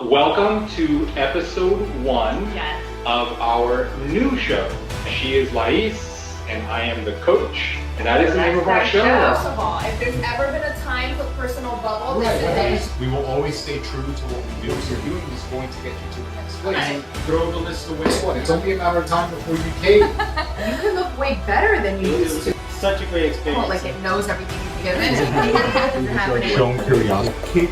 Welcome to episode 1 Yes. of our new show. She is Lais, and I am the coach, and that is the name of our show. First of all, if there's ever been a time for personal bubble, this is We will always stay true to what we do. What you're doing is going to get you to the next place. Right. Throw the list away. It's only a matter of time before you cave. You can look way better than you used to. Such a great experience. Well, like it knows everything you've given. Shown curiosity.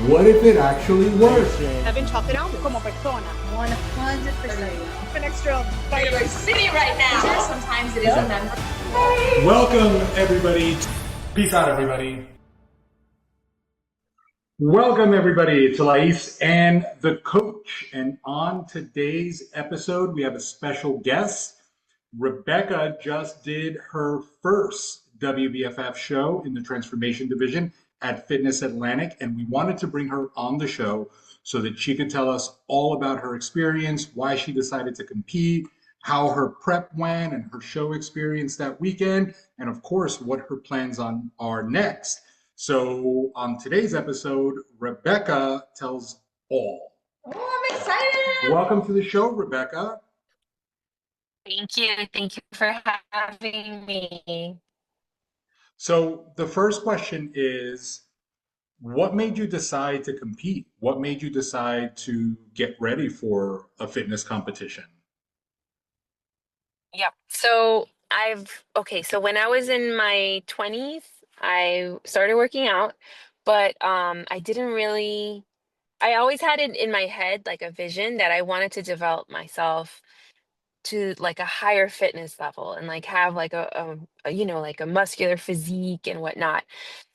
What if it actually works? I've been chopped down como persona. 100%. An extra vitamin. City right now. Sometimes it is a member. Welcome, everybody. Peace out, everybody. Welcome, everybody, to Lais and The Coach. And on today's episode, we have a special guest. Rebecca just did her first WBFF show in the Transformation Division at Fitness Atlantic, and we wanted to bring her on the show so that she could tell us all about her experience, why she decided to compete, how her prep went and her show experience that weekend, and of course, what her plans are next. So on today's episode, Rebecca tells all. Oh, I'm excited. Welcome to the show, Rebecca. Thank you. Thank you for having me. So the first question is, what made you decide to compete? What made you decide to get ready for a fitness competition? Yep. So when I was in my 20s, I started working out, but I always had it in my head like a vision that I wanted to develop myself to like a higher fitness level and like have like like a muscular physique and whatnot.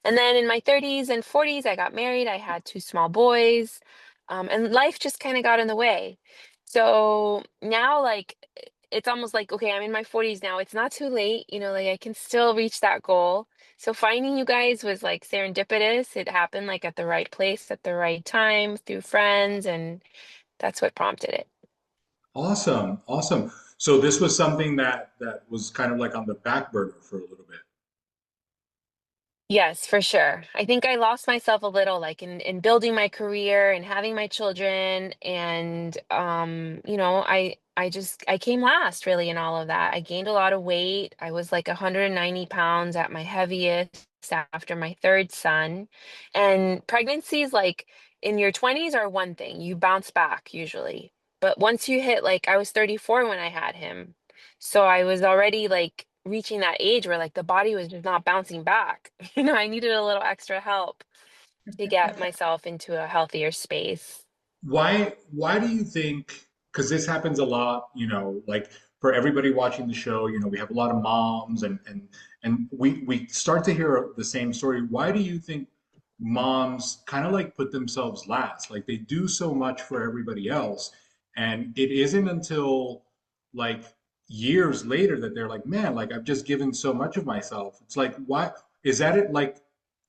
And then in my 30s and 40s, I got married. I had two small boys, and life just kind of got in the way. So now, like, it's almost like, okay, I'm in my 40s now. It's not too late, like I can still reach that goal. So finding you guys was like serendipitous. It happened like at the right place at the right time through friends, and that's what prompted it. Awesome, awesome. So this was something that was kind of like on the back burner for a little bit. Yes, for sure. I think I lost myself a little like in building my career and having my children and I came last really in all of that. I gained a lot of weight. I was like 190 pounds at my heaviest after my third son. And pregnancies like in your 20s are one thing. You bounce back usually. But once you hit like I was 34 when I had him. So I was already like reaching that age where like the body was just not bouncing back. I needed a little extra help to get myself into a healthier space. Why do you think, because this happens a lot, like for everybody watching the show, we have a lot of moms and we start to hear the same story. Why do you think moms kind of like put themselves last? Like they do so much for everybody else, and it isn't until like years later that they're like, man, like I've just given so much of myself. It's like, why is that it like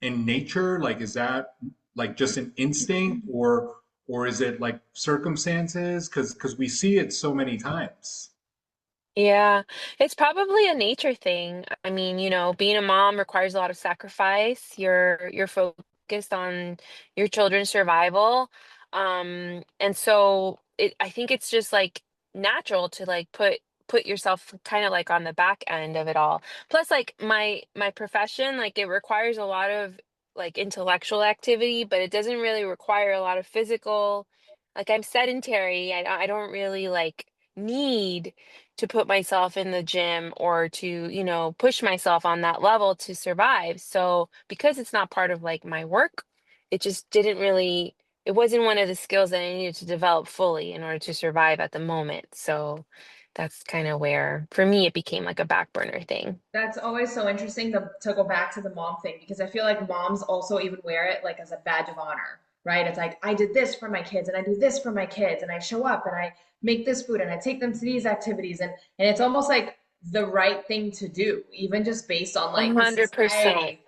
in nature? Like, is that like just an instinct or is it like circumstances? Because we see it so many times. Yeah, it's probably a nature thing. I mean, being a mom requires a lot of sacrifice. You're focused on your children's survival. And so I think it's just like natural to like put yourself kind of like on the back end of it all. Plus like my profession, like it requires a lot of like intellectual activity, but it doesn't really require a lot of physical. Like I'm sedentary. I don't really like need to put myself in the gym or to, push myself on that level to survive. So because it's not part of like my work, it just didn't really, it wasn't one of the skills that I needed to develop fully in order to survive at the moment. So that's kind of where, for me, it became like a back burner thing. That's always so interesting to go back to the mom thing because I feel like moms also even wear it like as a badge of honor, right? It's like I did this for my kids and I do this for my kids and I show up and I make this food and I take them to these activities and it's almost like the right thing to do, even just based on like the 100%. society,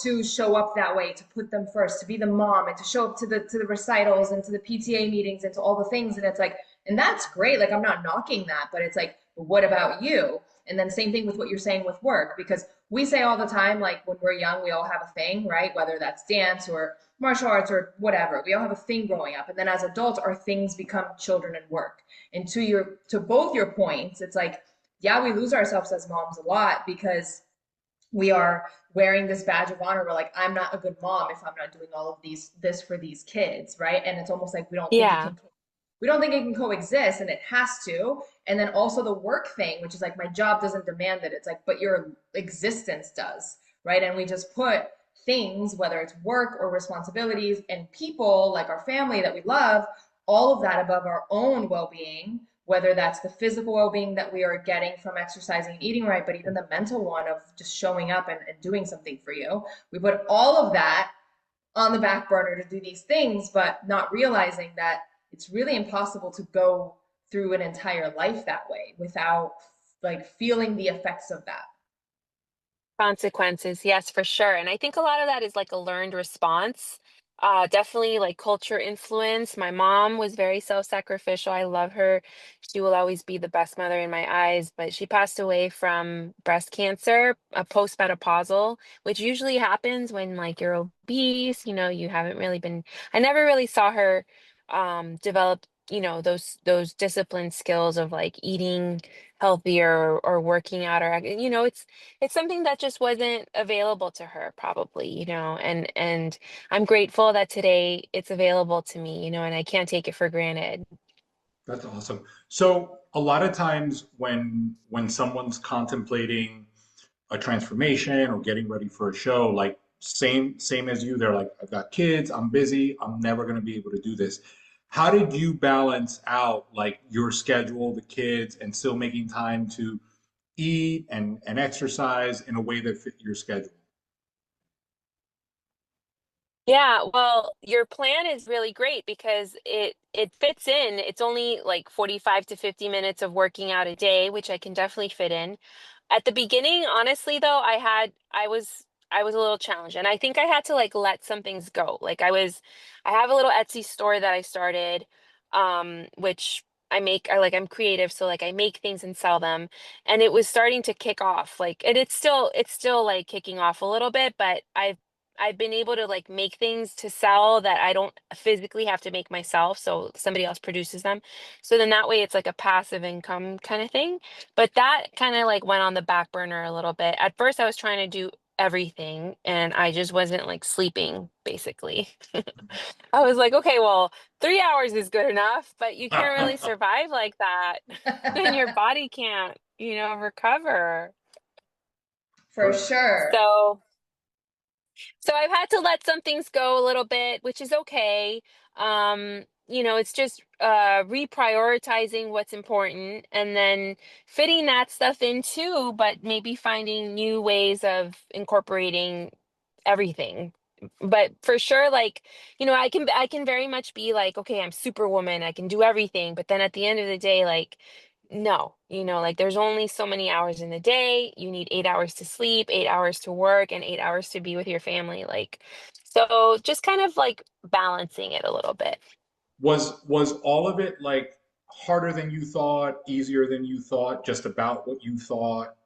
to show up that way, to put them first, to be the mom and to show up to the recitals and to the PTA meetings and to all the things. And it's like, and that's great. Like I'm not knocking that, but it's like, what about you? And then same thing with what you're saying with work, because we say all the time, like when we're young, we all have a thing, right? Whether that's dance or martial arts or whatever. We all have a thing growing up. And then as adults, our things become children and work. And to both your points, it's like, yeah, we lose ourselves as moms a lot because we are wearing this badge of honor. We're like, I'm not a good mom if I'm not doing all of this for these kids, right? And it's almost like Yeah. we don't think it can coexist, and it has to. And then also the work thing, which is like my job doesn't demand it. It's like, but your existence does, right? And we just put things, whether it's work or responsibilities, and people like our family that we love, all of that above our own well-being, whether that's the physical well-being that we are getting from exercising and eating right, but even the mental one of just showing up and doing something for you. We put all of that on the back burner to do these things, but not realizing that it's really impossible to go through an entire life that way without like feeling the effects of that. Consequences, yes, for sure. And I think a lot of that is like a learned response. Definitely like culture influence. My mom was very self-sacrificial. I love her. She will always be the best mother in my eyes, but she passed away from breast cancer, a postmenopausal, which usually happens when like you're obese, you haven't really been, I never really saw her develop, those discipline skills of like eating healthier or working out or it's something that just wasn't available to her probably, and I'm grateful that today it's available to me, and I can't take it for granted. That's awesome. So a lot of times when someone's contemplating a transformation or getting ready for a show, like same as you, they're like, I've got kids, I'm busy, I'm never going to be able to do this. How did you balance out like your schedule, the kids, and still making time to eat and exercise in a way that fit your schedule? Yeah, well, your plan is really great because it fits in. It's only like 45 to 50 minutes of working out a day, which I can definitely fit in. At the beginning, honestly though, I was a little challenged and I think I had to like let some things go. I have a little Etsy store that I started which I'm creative, so like I make things and sell them, and it was starting to kick off. And it's still like kicking off a little bit, but I've been able to like make things to sell that I don't physically have to make myself, so somebody else produces them. So then that way it's like a passive income kind of thing. But that kind of like went on the back burner a little bit. At first I was trying to do everything and I just wasn't like sleeping basically. I was like, okay, well, 3 hours is good enough, but you can't really survive like that. And your body can't, recover. For sure. So So I've had to let some things go a little bit, which is okay. It's just reprioritizing what's important and then fitting that stuff in too, but maybe finding new ways of incorporating everything. But for sure, like, I can very much be like, okay, I'm superwoman, I can do everything, but then at the end of the day, like, no, like there's only so many hours in the day. You need 8 hours to sleep, 8 hours to work, and 8 hours to be with your family. So just kind of like balancing it a little bit. Was all of it like harder than you thought, easier than you thought, just about what you thought?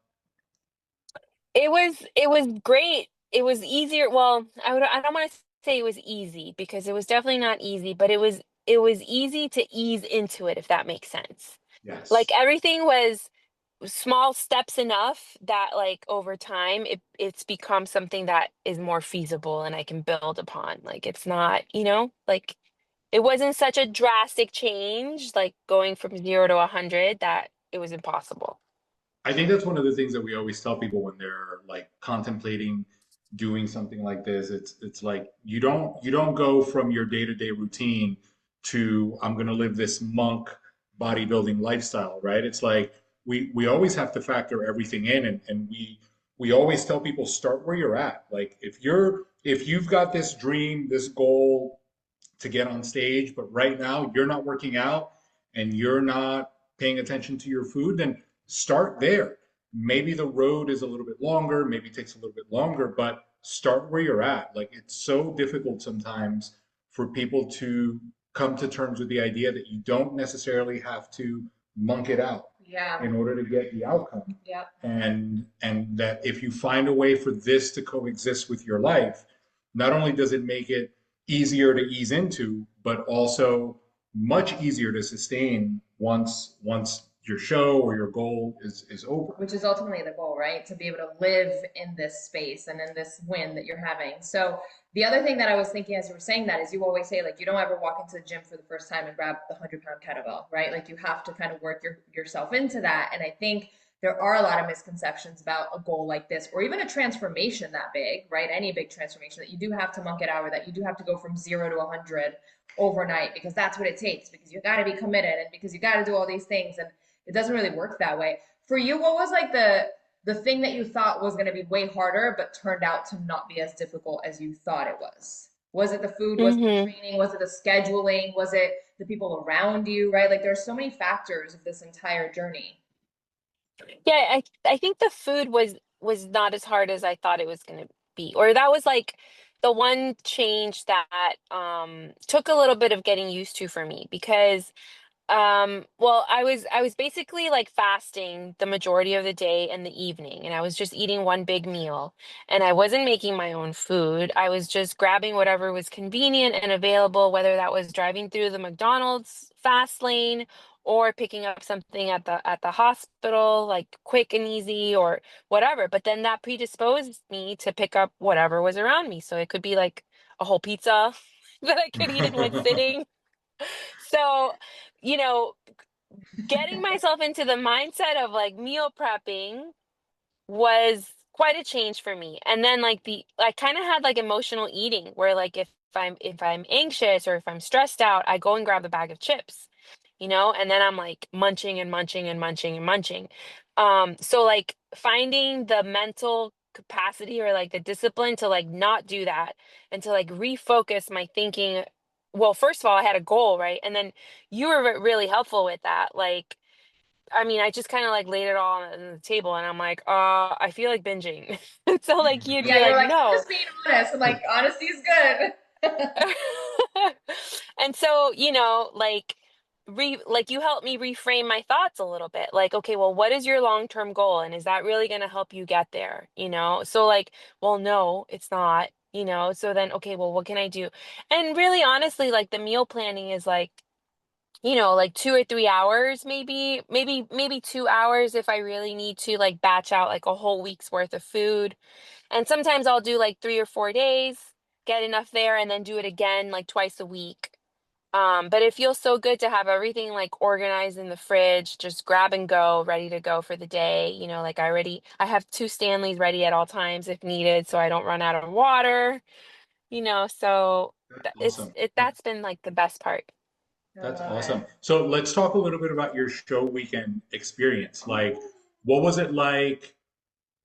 It was great. It was easier. Well, I don't want to say it was easy because it was definitely not easy, but it was easy to ease into it, if that makes sense. Like Yes. everything was small steps enough that like over time it's become something that is more feasible and I can build upon. Like it's not, like it wasn't such a drastic change, like going from 0 to 100 that it was impossible. I think that's one of the things that we always tell people when they're like contemplating doing something like this. It's like you don't go from your day-to-day routine to I'm going to live this monk bodybuilding lifestyle, right? It's like we always have to factor everything in and we always tell people start where you're at. Like if you've got this dream, this goal to get on stage, but right now you're not working out and you're not paying attention to your food, then start there. Maybe the road is a little bit longer, maybe it takes a little bit longer, but start where you're at. Like it's so difficult sometimes for people to come to terms with the idea that you don't necessarily have to monk it out. Yeah. in order to get the outcome. Yeah. And that if you find a way for this to coexist with your life, not only does it make it easier to ease into, but also much easier to sustain once your show or your goal is over. Which is ultimately the goal, right? To be able to live in this space and in this win that you're having. So the other thing that I was thinking as you were saying that is you always say like you don't ever walk into the gym for the first time and grab the 100-pound kettlebell, right? Like you have to kind of work yourself into that. And I think there are a lot of misconceptions about a goal like this, or even a transformation that big, right? Any big transformation that you do have to monk it out, or that you do have to go from 0 to 100 overnight, because that's what it takes, because you got to be committed and because you got to do all these things. And it doesn't really work that way. For you, what was like the thing that you thought was going to be way harder, but turned out to not be as difficult as you thought it was? Was it the food? Was it the Hmm. training? Was it the scheduling? Was it the people around you, right? Like there's so many factors of this entire journey. Yeah, I think the food was not as hard as I thought it was gonna be. Or that was like the one change that took a little bit of getting used to for me because well, I was basically like fasting the majority of the day and the evening, and I was just eating one big meal, and I wasn't making my own food. I was just grabbing whatever was convenient and available, whether that was driving through the McDonald's fast lane or picking up something at the hospital, like quick and easy or whatever. But then that predisposed me to pick up whatever was around me. So it could be like a whole pizza that I could eat in one sitting. So, you know, getting myself into the mindset of like meal prepping was quite a change for me. And then like the I kind of had like emotional eating where like if I'm anxious or if I'm stressed out, I go and grab a bag of chips, and then I'm like munching and munching and munching and munching. So like finding the mental capacity or like the discipline to like not do that and to like refocus my thinking. Well, first of all, I had a goal, right? And then you were really helpful with that. Like, I mean, I just kind of like laid it all on the table and I'm like, I feel like binging. So like you'd Yeah, be you're like, like, I'm no. just being honest. I'm like, honesty is good. And so, like like you helped me reframe my thoughts a little bit. Like, okay, well, what is your long-term goal? And is that really going to help you get there? So like, well, no, it's not, so then, okay, well, what can I do? And really honestly, like the meal planning is like, like 2 or 3 hours, maybe 2 hours if I really need to like batch out like a whole week's worth of food. And sometimes I'll do like 3 or 4 days, get enough there, and then do it again like twice a week. But it feels so good to have everything like organized in the fridge, just grab and go, ready to go for the day. Like I have two Stanleys ready at all times if needed, so I don't run out of water. So That's awesome. that's been like the best part. I That's love awesome. it. So let's talk a little bit about your show weekend experience. Like, what was it like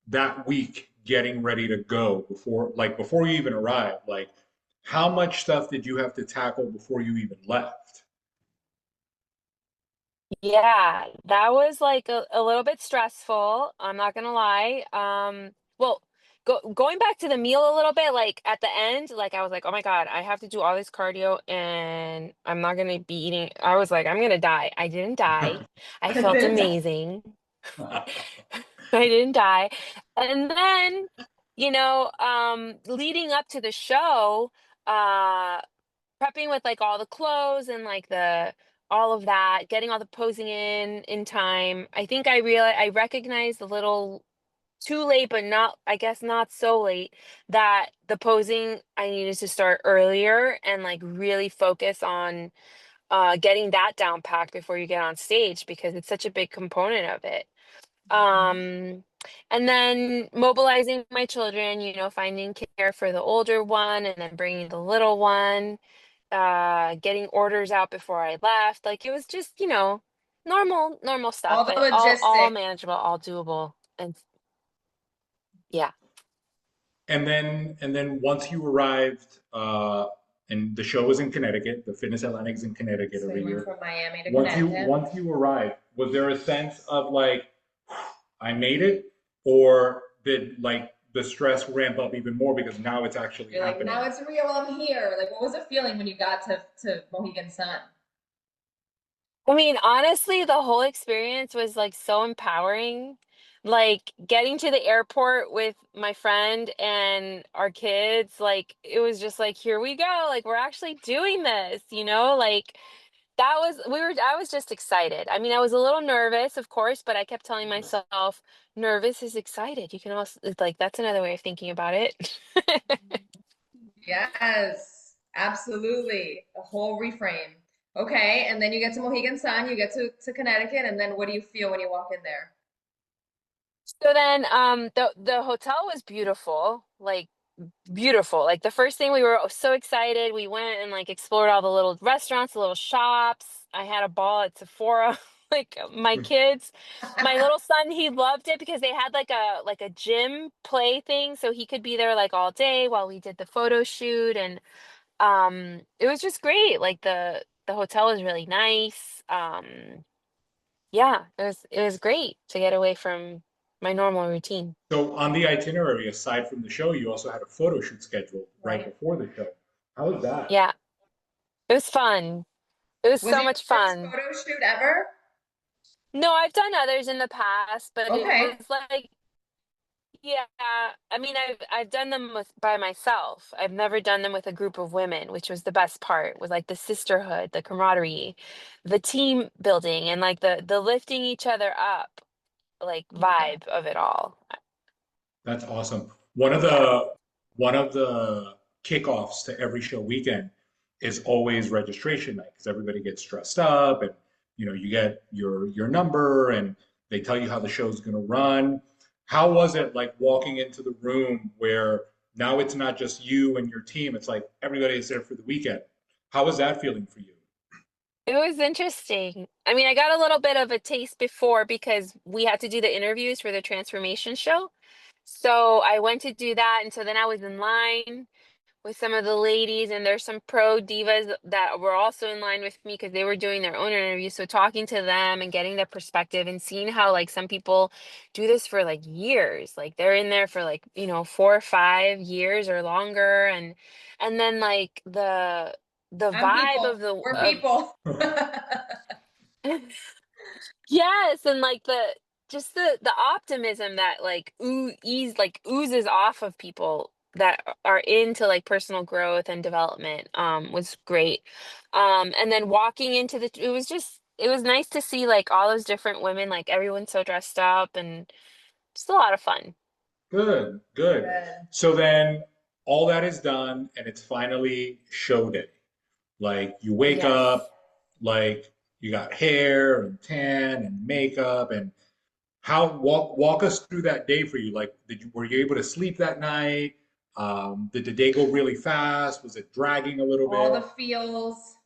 that week getting ready to go before you even arrived? Like, how much stuff did you have to tackle before you even left? Yeah, that was like a little bit stressful. I'm not gonna lie. Well, going back to the meal a little bit, like at the end, like I was like, oh my God, I have to do all this cardio and I'm not gonna be eating. I was like, I'm gonna die. I didn't die. I I felt did. amazing. I didn't die. And then, leading up to the show, uh prepping with like all the clothes and like the all of that, getting all the posing in time. I think I recognized a little too late, but not I guess not so late that the posing I needed to start earlier and like really focus on getting that down packed before you get on stage because it's such a big component of it. Um, and then mobilizing my children, finding care for the older one and then bringing the little one, getting orders out before I left. Like it was just, normal stuff, All the but all logistics. manageable, all doable. And yeah. And then once you arrived, and the show was in Connecticut, the Fitness Atlantic's in Connecticut So every you went year. from Miami to Once you Connecticut. once you arrived, was there a sense of like, I made it, or did like the stress ramp up even more because now it's actually You're like, now happening? it's real. I'm here. Like, what was it feeling when you got to Mohegan Sun? I mean, honestly, the whole experience was like so empowering. Like getting to the airport with my friend and our kids, like it was just like, here we go. Like we're actually doing this, like that was I was just excited. I mean, I was a little nervous, of course, but I kept telling myself, nervous is excited. You can also, it's like, that's another way of thinking about it. Yes, absolutely. A whole reframe. Okay, and then you get to Mohegan Sun, you get to Connecticut, and then what do you feel when you walk in there? So then the hotel was beautiful, like beautiful. Like the first thing, we were so excited. We went and like explored all the little restaurants, the little shops. I had a ball at Sephora. Like my kids, my little son, he loved it because they had like a gym play thing, so he could be there like all day while we did the photo shoot. And it was just great. Like the hotel was really nice. Yeah, it was great to get away from my normal routine. So on the itinerary, aside from the show, you also had a photo shoot scheduled right Right. before the show. How was that? Yeah, it was fun. It was Was so it much your first fun. photo shoot ever? No, I've done others in the past, but it Okay. was like, yeah, I mean, I've done them by myself. I've never done them with a group of women, which was the best part, was like the sisterhood, the camaraderie, the team building, and like the lifting each other up, like Yeah. vibe of it all. That's awesome. Yeah. One of the kickoffs to every show weekend is always registration night because everybody gets dressed up and you get your number and they tell you how the show's going to run. How was it like walking into the room where now it's not just you and your team, it's like everybody is there for the weekend. How was that feeling for you? It was interesting. I mean, I got a little bit of a taste before because we had to do the interviews for the transformation show. So I went to do that. And so then I was in line with some of the ladies, and there's some pro divas that were also in line with me because they were doing their own interviews. So talking to them and getting their perspective and seeing how like some people do this for like years, like they're in there for like 4 or 5 years or longer, and then like the I'm vibe people. of the We're of people. yes, and like the optimism that like oozes off of people that are into like personal growth and development was great. And then walking into it was nice to see like all those different women, like everyone so dressed up, and just a lot of fun. Good, good. Good. So then all that is done and it's finally show day. Like you wake Yes. up, like you got hair and tan and makeup and how walk us through that day for you. Like were you able to sleep that night? Did the day go really fast? Was it dragging a little All the bit? feels.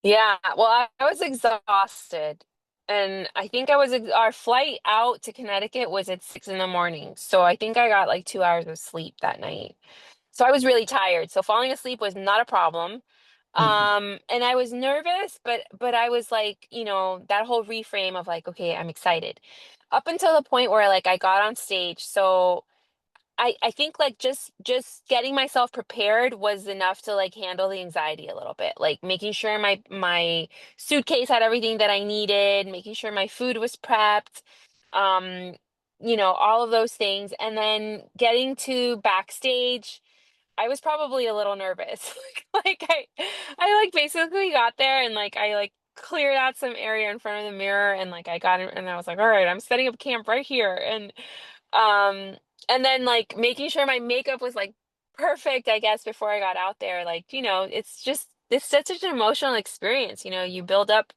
Yeah, well, I was exhausted. And I think our flight out to Connecticut was at 6 in the morning. So I think I got like 2 hours of sleep that night. So I was really tired. So falling asleep was not a problem. And I was nervous, but I was like, that whole reframe of like, okay, I'm excited. Up until the point where like I got on stage. So I think like just getting myself prepared was enough to like handle the anxiety a little bit. Like making sure my suitcase had everything that I needed, making sure my food was prepped, um, all of those things. And then getting to backstage, I was probably a little nervous. Like I like basically got there and like I like cleared out some area in front of the mirror, and like I got it and I was like, all right, I'm setting up camp right here. Um, and then like making sure my makeup was like perfect, I guess, before I got out there. Like, it's such an emotional experience. You build up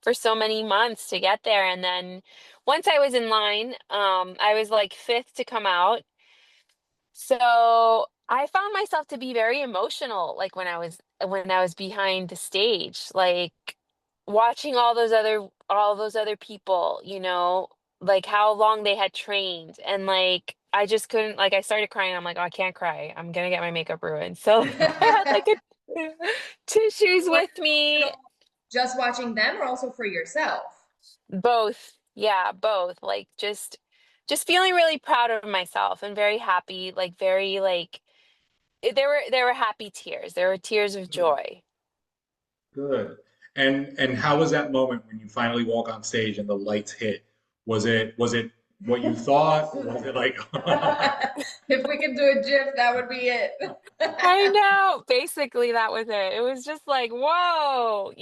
for so many months to get there. And then once I was in line, I was like fifth to come out. So I found myself to be very emotional, like when I was behind the stage, like watching all those other people, like how long they had trained, and like I just couldn't, like I started crying. I'm like, oh, I can't cry. I'm gonna get my makeup ruined. So I had like a tissues Was with it me. emotional just watching them or also for yourself? Both. Yeah, both. Like just feeling really proud of myself and very happy, like very like there were happy tears. There were tears of Good, joy. good. And how was that moment when you finally walk on stage and the lights hit? Was it what you thought, or was it like If we could do a GIF, that would be it. I know. Basically, that was it. It was just like, whoa,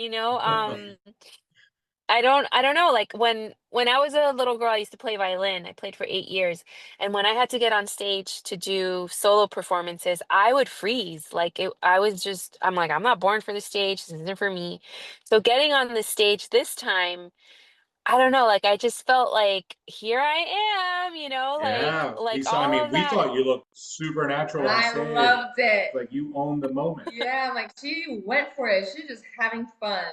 I don't know, like when I was a little girl, I used to play violin. I played for 8 years. And when I had to get on stage to do solo performances, I would freeze. I'm like, I'm not born for the stage. This isn't for me. So getting on the stage this time, I don't know, like I just felt like here I am, Yeah, like I all mean, of we that. thought you looked supernatural on I stage. loved it. It's like you owned the moment. Yeah, like she went for it. She's just having fun.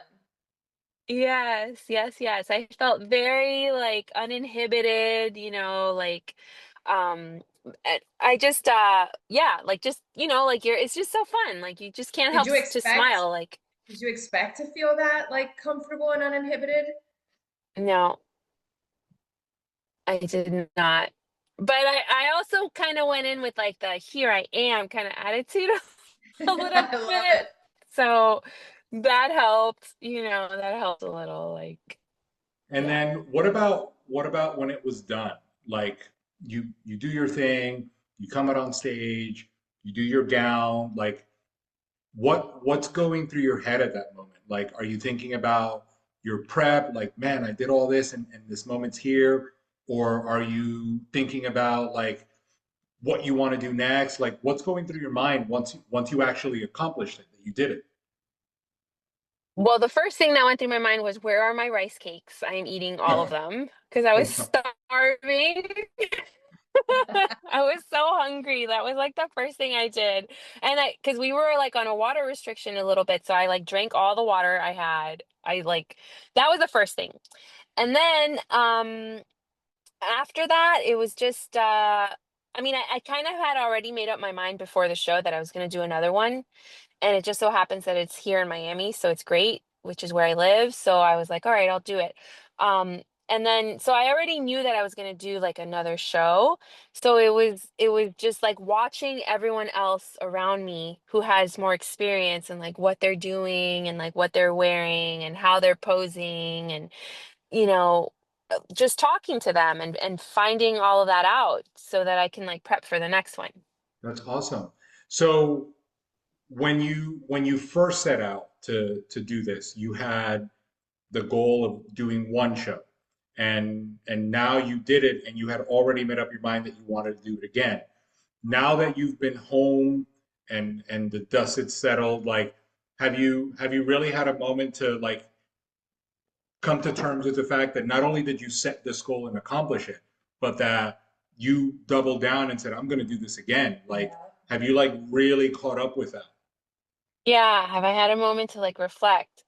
Yes, yes, yes. I felt very like uninhibited, I just yeah, like just, like it's just so fun. Like you just can't Did help you to expect smile. Like, did you expect to feel that like comfortable and uninhibited? no, I did not. But I also kind of went in with like the here I am kind of attitude a little I love bit. it. So that helped, that helped a little, like, And yeah. then what about when it was done? Like you do your thing, you come out on stage, you do your gown, like what's going through your head at that moment? Like are you thinking about your prep, like man, I did all this and this moment's here, or are you thinking about like what you want to do next? Like what's going through your mind once you actually accomplished it, that you did it? Well, the first thing that went through my mind was, where are my rice cakes? I am eating all of them because I was starving. I was so hungry. That was like the first thing I did. Because we were like on a water restriction a little bit. So I like drank all the water I had. That was the first thing. And then, after that, it was just, I mean, I kind of had already made up my mind before the show that I was going to do another one. And it just so happens that it's here in Miami, so it's great, which is where I live. So I was like, all right, I'll do it. Um, and then so I already knew that I was gonna do like another show. So it was just like watching everyone else around me who has more experience and like what they're doing and like what they're wearing and how they're posing and you know just talking to them and finding all of that out so that I can like prep for the next one. That's awesome. So when you first set out to do this, you had the goal of doing one show, and now you did it, and you had already made up your mind that you wanted to do it again. Now that you've been home and the dust had settled, like have you really had a moment to like come to terms with the fact that not only did you set this goal and accomplish it, but that you doubled down and said, I'm going to do this again. Like, Yeah. have you like really caught up with that? Yeah, have I had a moment to like reflect?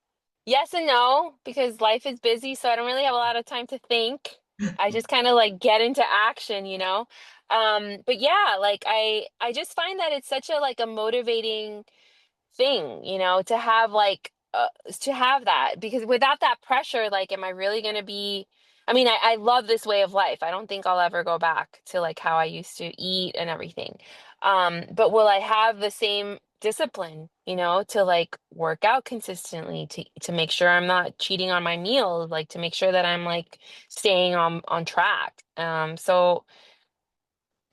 Yes and no, because life is busy, so I don't really have a lot of time to think. I just kind of like get into action, you know? But yeah, like I just find that it's such a like a motivating thing, to have that, because without that pressure, like, am I really going to be, I mean, I love this way of life. I don't think I'll ever go back to like how I used to eat and everything. But will I have the same discipline, to like work out consistently, to make sure I'm not cheating on my meals, like to make sure that I'm like staying on track. So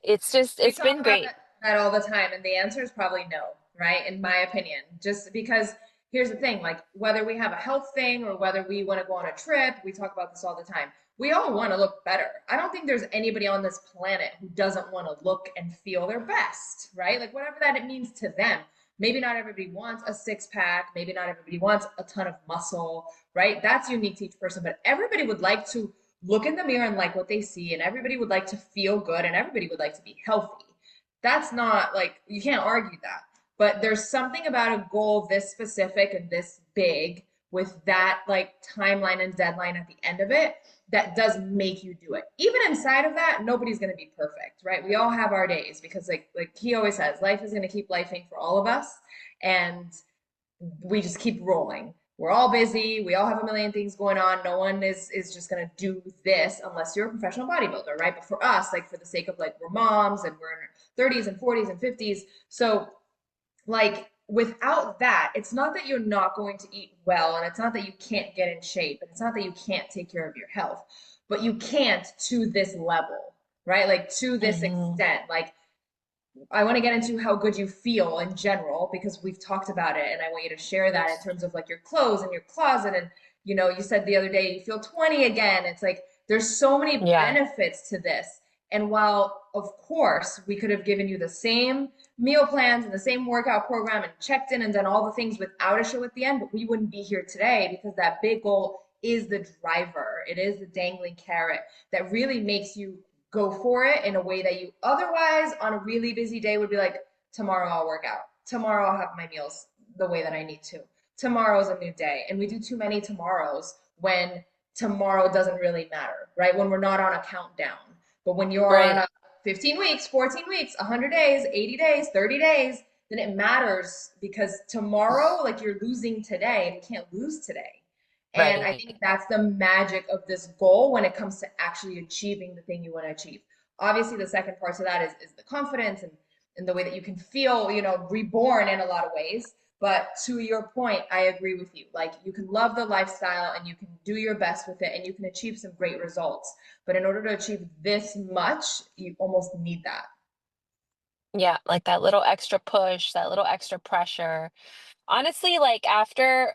We it's talk been about great. that all the time, and the answer is probably no, right? In my opinion, just because here's the thing, like whether we have a health thing or whether we want to go on a trip, we talk about this all the time. We all want to look better. I don't think there's anybody on this planet who doesn't want to look and feel their best, right? Like whatever that it means to them. Maybe not everybody wants a six pack, maybe not everybody wants a ton of muscle, right? That's unique to each person, but everybody would like to look in the mirror and like what they see, and everybody would like to feel good, and everybody would like to be healthy. That's not like, you can't argue that. But there's something about a goal this specific and this big with that like timeline and deadline at the end of it that does make you do it. Even inside of that, nobody's going to be perfect, right? We all have our days because like he always says, life is going to keep lifing for all of us, and we just keep rolling. We're all busy. We all have a million things going on. No one is just gonna do this unless you're a professional bodybuilder, right? But for us, like for the sake of like we're moms and we're in our 30s and 40s and 50s, so like without that, it's not that you're not going to eat well, and it's not that you can't get in shape, and it's not that you can't take care of your health, but you can't to this level, right? Like to this Hmm. extent. Like I want to get into how good you feel in general because we've talked about it, and I want you to share that in terms of like your clothes and your closet. And you said the other day you feel 20 again. It's like there's so many Yeah, benefits to this. And while, of course, we could have given you the same meal plans and the same workout program and checked in and done all the things without a show at the end, but we wouldn't be here today because that big goal is the driver. It is the dangling carrot that really makes you go for it in a way that you otherwise on a really busy day would be like, tomorrow I'll work out. Tomorrow I'll have my meals the way that I need to. Tomorrow's a new day. And we do too many tomorrows when tomorrow doesn't really matter, right? When we're not on a countdown. But when you're on right, a 15 weeks, 14 weeks, 100 days, 80 days, 30 days, then it matters because tomorrow, like you're losing today and you can't lose today. And I right. think that's the magic of this goal when it comes to actually achieving the thing you want to achieve. Obviously, the second part to that is the confidence and the way that you can feel, reborn in a lot of ways. But to your point, I agree with you. Like you can love the lifestyle and you can do your best with it and you can achieve some great results. But in order to achieve this much, you almost need that. Yeah, like that little extra push, that little extra pressure. Honestly, like after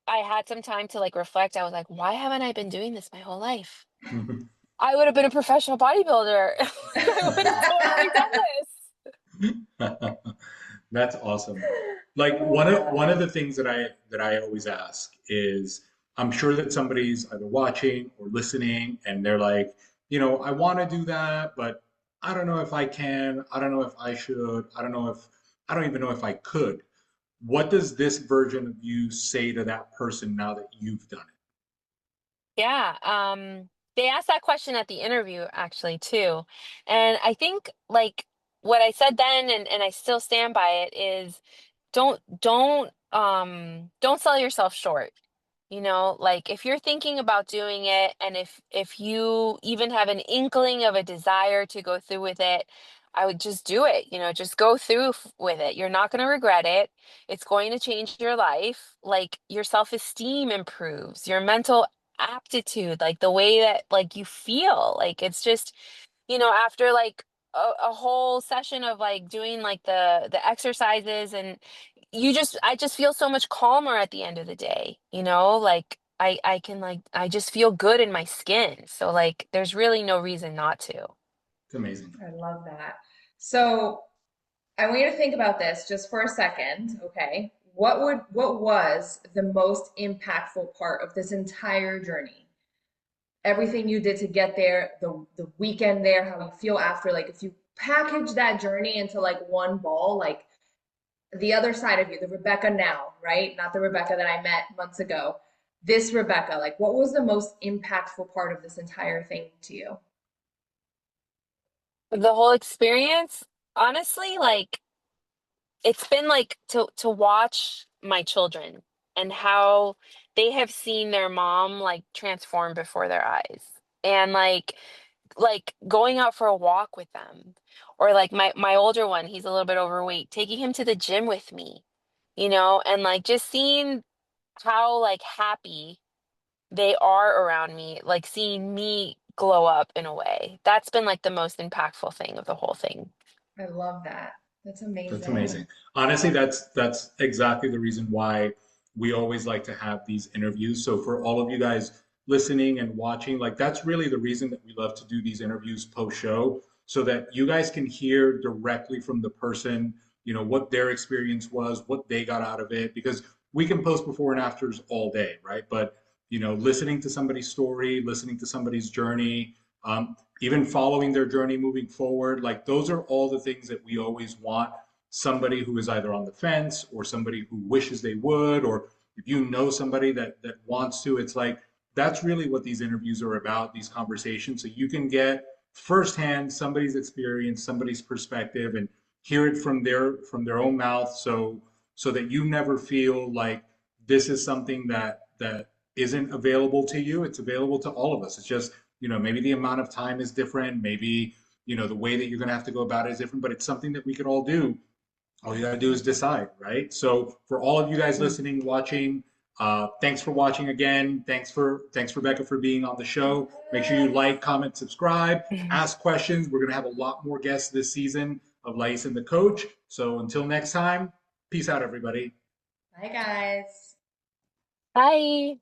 I had some time to like reflect, I was like, why haven't I been doing this my whole life? I would have been a professional bodybuilder. I would have totally done this. That's awesome. Like one of the things that I always ask is, I'm sure that somebody's either watching or listening and they're like, I want to do that, but I don't know if I can. I don't know if I should. I don't even know if I could. What does this version of you say to that person now that you've done Yeah, they asked that question at the interview actually too. And I think like what I said then and I still stand by it is don't sell yourself short. Like if you're thinking about doing it and if you even have an inkling of a desire to go through with it, I would just do it. Just go through with it. You're not going to regret it. It's going to change your life. Like your self-esteem improves, your mental aptitude, like the way that like you feel. Like it's just, after like a whole session of like doing like the exercises and I just feel so much calmer at the end of the day, like I can like I just feel good in my skin. So like there's really no reason not to. it's amazing. I love that. So I want you to think about this just for a second, okay? What was the most impactful part of this entire journey? Everything you did to get there, the weekend there, how you feel after, like if you package that journey into like one ball, like the other side of you, the Rebecca now, right? Not the Rebecca that I met months ago. This Rebecca, like what was the most impactful part of this entire thing to you? The whole experience, honestly, like it's been like to watch my children and how they have seen their mom like transform before their eyes. And like going out for a walk with them or like my older one, he's a little bit overweight, taking him to the gym with me, and like just seeing how like happy they are around me, like seeing me glow up in a way. That's been like the most impactful thing of the whole thing. I love that. That's That's amazing. amazing. Honestly, that's exactly the reason why we always like to have these interviews. So for all of you guys listening and watching, like that's really the reason that we love to do these interviews post show, so that you guys can hear directly from the person, what their experience was, what they got out of it, because we can post before and afters all day, right? But listening to somebody's story, listening to somebody's journey, even following their journey moving forward, like those are all the things that we always want somebody who is either on the fence or somebody who wishes they would, or if you know somebody that wants to. It's like that's really what these interviews are about, these conversations, so you can get firsthand somebody's experience, somebody's perspective, and hear it from their own mouth, so that you never feel like this is something that isn't available to you. It's available to all of us. It's just, maybe the amount of time is different, maybe the way that you're going to have to go about it is different, but it's something that we could all do All you gotta do is decide, right? So for all of you guys listening, watching, thanks for watching again. Thanks Rebecca for being on the show. Make sure you like, comment, subscribe, ask questions. We're gonna have a lot more guests this season of Lais and the Coach. So until next time, peace out, everybody. Bye, guys. Bye.